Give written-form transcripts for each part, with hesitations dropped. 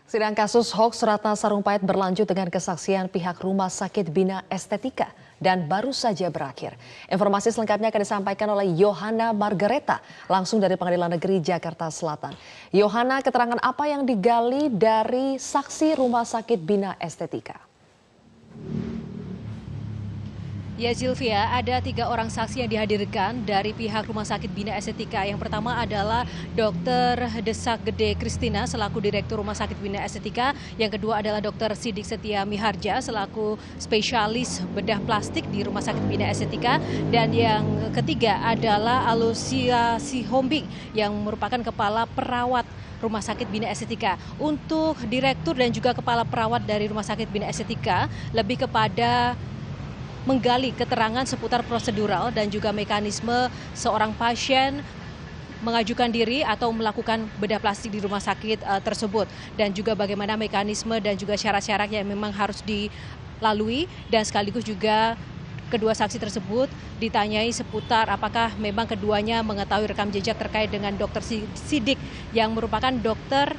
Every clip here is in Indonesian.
Sidang kasus hoaks Ratna Sarumpait berlanjut dengan kesaksian pihak Rumah Sakit Bina Estetika dan baru saja berakhir. Informasi selengkapnya akan disampaikan oleh Yohana Margareta langsung dari Pengadilan Negeri Jakarta Selatan. Yohana, keterangan apa yang digali dari saksi Rumah Sakit Bina Estetika? Ya Zilvia, ada 3 orang saksi yang dihadirkan dari pihak Rumah Sakit Bina Estetika. Yang pertama adalah Dr. Desak Gede Kristina selaku Direktur Rumah Sakit Bina Estetika. Yang kedua adalah Dr. Sidik Setia Miharja selaku spesialis bedah plastik di Rumah Sakit Bina Estetika. Dan yang ketiga adalah Alusia Sihombing yang merupakan kepala perawat Rumah Sakit Bina Estetika. Untuk direktur dan juga kepala perawat dari Rumah Sakit Bina Estetika lebih kepada menggali keterangan seputar prosedural dan juga mekanisme seorang pasien mengajukan diri atau melakukan bedah plastik di rumah sakit tersebut, dan juga bagaimana mekanisme dan juga syarat-syarat yang memang harus dilalui, dan sekaligus juga kedua saksi tersebut ditanyai seputar apakah memang keduanya mengetahui rekam jejak terkait dengan Dr. Sidik yang merupakan dokter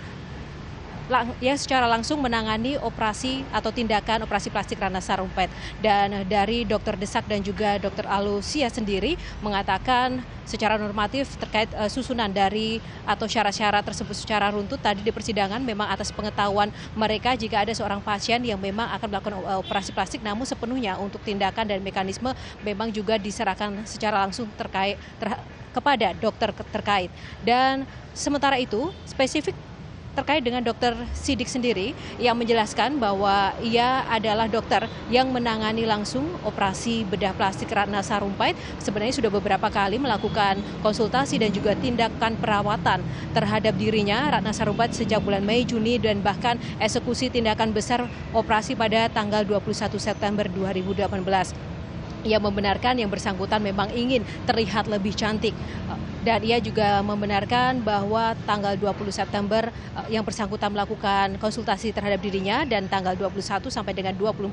yang secara langsung menangani operasi atau tindakan operasi plastik Ratna Sarumpait. Dan dari Dr. Desak dan juga Dr. Alusia sendiri mengatakan secara normatif terkait susunan dari atau syarat-syarat tersebut secara runtut tadi di persidangan memang atas pengetahuan mereka jika ada seorang pasien yang memang akan melakukan operasi plastik, namun sepenuhnya untuk tindakan dan mekanisme memang juga diserahkan secara langsung kepada dokter terkait. Dan sementara itu spesifik terkait dengan Dr. Sidik sendiri yang menjelaskan bahwa ia adalah dokter yang menangani langsung operasi bedah plastik Ratna Sarumpait. Sebenarnya sudah beberapa kali melakukan konsultasi dan juga tindakan perawatan terhadap dirinya Ratna Sarumpait sejak bulan Mei, Juni, dan bahkan eksekusi tindakan besar operasi pada tanggal 21 September 2018. Ia membenarkan yang bersangkutan memang ingin terlihat lebih cantik. Dan ia juga membenarkan bahwa tanggal 20 September yang bersangkutan melakukan konsultasi terhadap dirinya, dan tanggal 21 sampai dengan 24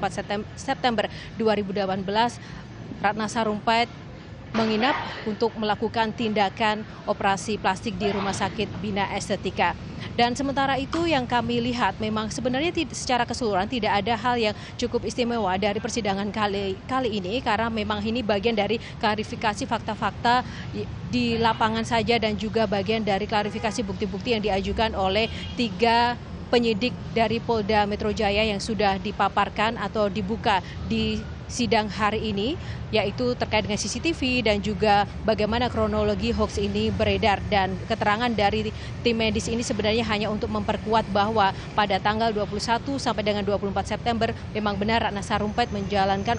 September 2018 Ratna Sarumpait menginap untuk melakukan tindakan operasi plastik di Rumah Sakit Bina Estetika. Dan sementara itu yang kami lihat memang sebenarnya secara keseluruhan tidak ada hal yang cukup istimewa dari persidangan kali ini, karena memang ini bagian dari klarifikasi fakta-fakta di lapangan saja dan juga bagian dari klarifikasi bukti-bukti yang diajukan oleh 3 penyidik dari Polda Metro Jaya yang sudah dipaparkan atau dibuka di sidang hari ini, yaitu terkait dengan CCTV dan juga bagaimana kronologi hoax ini beredar. Dan keterangan dari tim medis ini sebenarnya hanya untuk memperkuat bahwa pada tanggal 21 sampai dengan 24 September memang benar Ratna Sarumpait menjalankan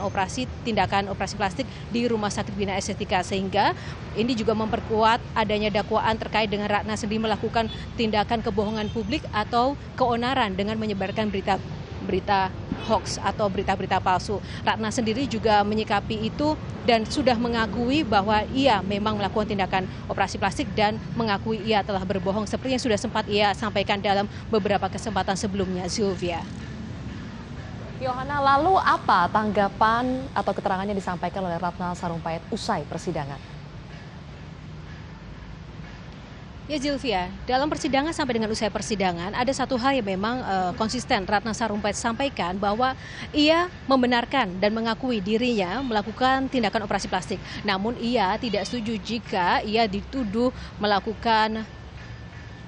tindakan operasi plastik di Rumah Sakit Bina Estetika, sehingga ini juga memperkuat adanya dakwaan terkait dengan Ratna sendiri melakukan tindakan kebohongan publik atau keonaran dengan menyebarkan berita hoax atau berita-berita palsu. Ratna sendiri juga menyikapi itu dan sudah mengakui bahwa ia memang melakukan tindakan operasi plastik dan mengakui ia telah berbohong seperti yang sudah sempat ia sampaikan dalam beberapa kesempatan sebelumnya, Sylvia. Yohana, lalu apa tanggapan atau keterangannya disampaikan oleh Ratna Sarumpait usai persidangan? Ya Zilvia, dalam persidangan sampai dengan usai persidangan ada satu hal yang memang konsisten Ratna Sarumpait sampaikan, bahwa ia membenarkan dan mengakui dirinya melakukan tindakan operasi plastik. Namun ia tidak setuju jika ia dituduh melakukan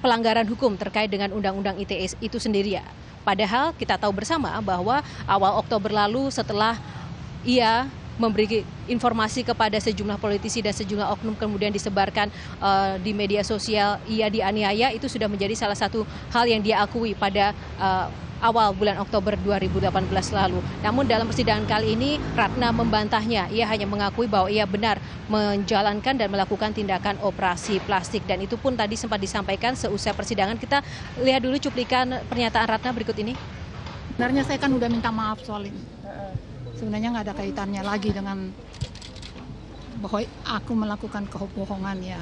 pelanggaran hukum terkait dengan Undang-Undang ITE itu sendiri. Padahal kita tahu bersama bahwa awal Oktober lalu setelah ia memberi informasi kepada sejumlah politisi dan sejumlah oknum kemudian disebarkan di media sosial ia dianiaya, itu sudah menjadi salah satu hal yang dia akui pada awal bulan Oktober 2018 lalu. Namun dalam persidangan kali ini Ratna membantahnya. Ia hanya mengakui bahwa ia benar menjalankan dan melakukan tindakan operasi plastik, dan itu pun tadi sempat disampaikan seusai persidangan. Kita lihat dulu cuplikan pernyataan Ratna berikut ini. Sebenarnya saya kan udah minta maaf soal ini. Sebenarnya nggak ada kaitannya lagi dengan bahwa aku melakukan kebohongan ya.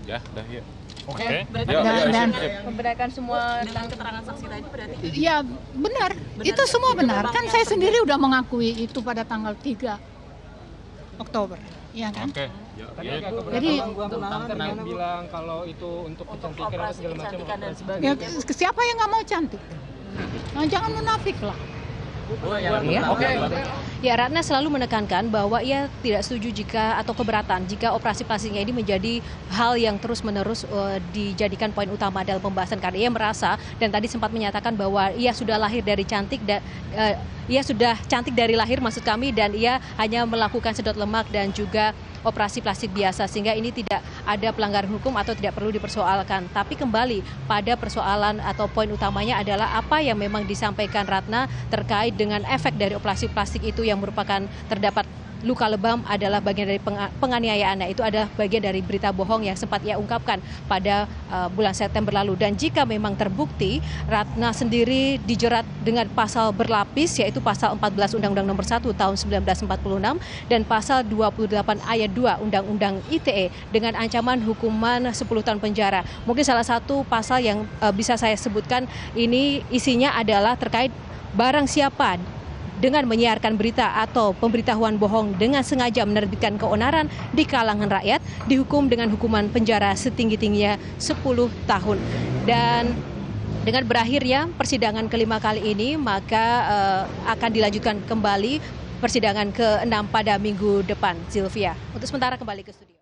Ya, dah ya. Oke. Dan Membenarkan semua dengan keterangan saksi tadi berarti? ya benar, itu semua benar. Kan saya sendiri udah mengakui itu pada tanggal 3 Oktober, ya kan? Oke. Jadi pernah bilang kalau itu untuk kecantikan atau segala macam. ya, siapa yang nggak mau cantik? Nah, jangan munafik lah. Ya, Ratna selalu menekankan bahwa ia tidak setuju jika atau keberatan jika operasi plastiknya ini menjadi hal yang terus-menerus dijadikan poin utama dalam pembahasan, karena ia merasa dan tadi sempat menyatakan bahwa ia sudah lahir dari cantik dan ia sudah cantik dari lahir maksud kami, dan ia hanya melakukan sedot lemak dan juga operasi plastik biasa, sehingga ini tidak ada pelanggaran hukum atau tidak perlu dipersoalkan. Tapi kembali pada persoalan atau poin utamanya adalah apa yang memang disampaikan Ratna terkait dengan efek dari operasi plastik itu yang merupakan terdapat luka lebam adalah bagian dari penganiayaannya. Itu adalah bagian dari berita bohong yang sempat ia ungkapkan pada bulan September lalu. Dan jika memang terbukti, Ratna sendiri dijerat dengan pasal berlapis, yaitu pasal 14 Undang-Undang Nomor 1 Tahun 1946 dan pasal 28 ayat 2 Undang-Undang ITE dengan ancaman hukuman 10 tahun penjara. Mungkin salah satu pasal yang bisa saya sebutkan ini isinya adalah terkait barang siapa dengan menyiarkan berita atau pemberitahuan bohong dengan sengaja menerbitkan keonaran di kalangan rakyat dihukum dengan hukuman penjara setinggi-tingginya 10 tahun. Dan dengan berakhirnya persidangan kelima kali ini, maka akan dilanjutkan kembali persidangan ke-6 pada minggu depan, Sylvia. Untuk sementara kembali ke studio.